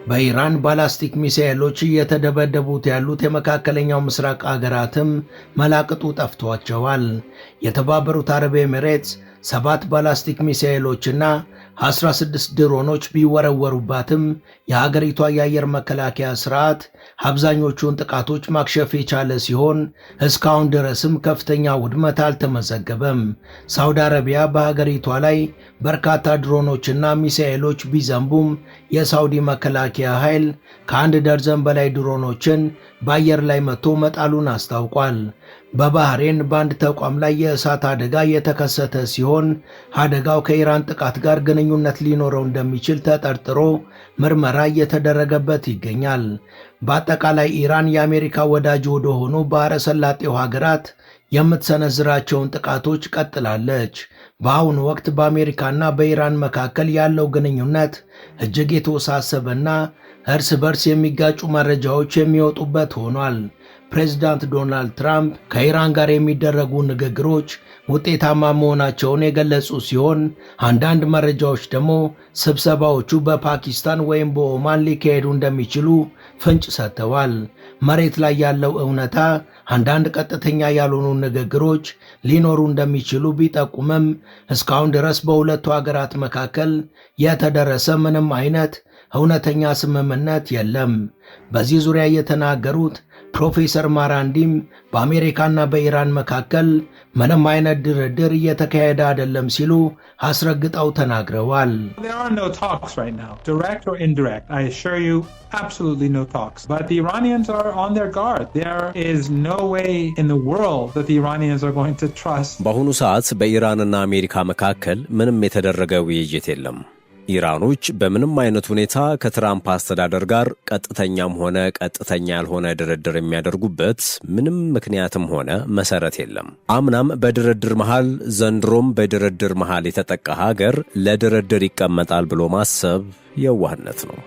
በኢራን ባላስቲክ ሚሳኤሎች እየተደበደቡት ያሉት የመካከለኛው ምስራቅ አገራትም መላቅጡ ጠፍቷቸዋል። የተባበሩት አረብ ኤሚሬትስ 7 ባላስቲክ ሚሳኤሎችና 16 ድሮኖች ቢወረወሩባትም የሀገሪቷ የአየር መከላከያ ስርዓት አብዛኞቹን ጥቃቶች ማክሸፍ የቻለ ሲሆን እስካሁን ድረስም ከፍተኛ ውድመት አልተመዘገበም። ሳውዲ አረቢያ በሀገሪቷ ላይ በርካታ ድሮኖችና ሚሳኤሎች ቢዘንቡም የሳውዲ መከላከያ ኃይል ከ1 ደርዘን በላይ ድሮኖችን በአየር ላይ መቶ መጣሉን አስታውቋል። በባህሬን በአንድ ተቋም ላይ የእሳት አደጋ የተከሰተ ሲሆን አደጋው ከኢራን ጥቃት ጋር ግንኙነት ሊኖረው እንደሚችል ተጠርጥሮ ምርመራ እየተደረገበት ይገኛል። በአጠቃላይ ኢራን የአሜሪካ ወዳጅ ወደሆኑ ባህረ ሰላጤው ሀገራት የምትሰነዝራቸውን ጥቃቶች ቀጥላለች። በአሁኑ ወቅት በአሜሪካና በኢራን መካከል ያለው ግንኙነት እጅግ የተወሳሰበና እርስ በርስ የሚጋጩ መረጃዎች የሚወጡበት ሆኗል። ፕሬዝዳንት ዶናልድ ትራምፕ ከኢራን ጋር የሚደረጉ ንግግሮች ውጤታማ መሆናቸውን የገለጹ ሲሆን አንዳንድ መረጃዎች ደግሞ ስብሰባዎቹ በፓኪስታን ወይም በኦማን ሊካሄዱ እንደሚችሉ ፍንጭ ሰጥተዋል። መሬት ላይ ያለው እውነታ አንዳንድ ቀጥተኛ ያልሆኑ ንግግሮች ሊኖሩ እንደሚችሉ ቢጠቁምም እስካሁን ድረስ በሁለቱ ሀገራት መካከል የተደረሰ ምንም አይነት እውነተኛ ስምምነት የለም። በዚህ ዙሪያ የተናገሩት ፕሮፌሰር ማራንዲም በአሜሪካና በኢራን መካከል ምንም አይነት ድርድር እየተካሄደ አይደለም ሲሉ አስረግጠው ተናግረዋል። There are no talks right now, direct or indirect. I assure you, absolutely no talks. But the Iranians are on their guard. There is no way in the world that the Iranians are going to trust. በአሁኑ ሰዓት በኢራንና አሜሪካ መካከል ምንም የተደረገ ውይይት የለም። ኢራኖች በምንም አይነት ሁኔታ ከትራምፕ አስተዳደር ጋር ቀጥተኛም ሆነ ቀጥተኛ ያልሆነ ድርድር የሚያደርጉበት ምንም ምክንያትም ሆነ መሰረት የለም። አምናም በድርድር መሃል ዘንድሮም በድርድር መሃል የተጠቃ ሀገር ለድርድር ይቀመጣል ብሎ ማሰብ የዋህነት ነው።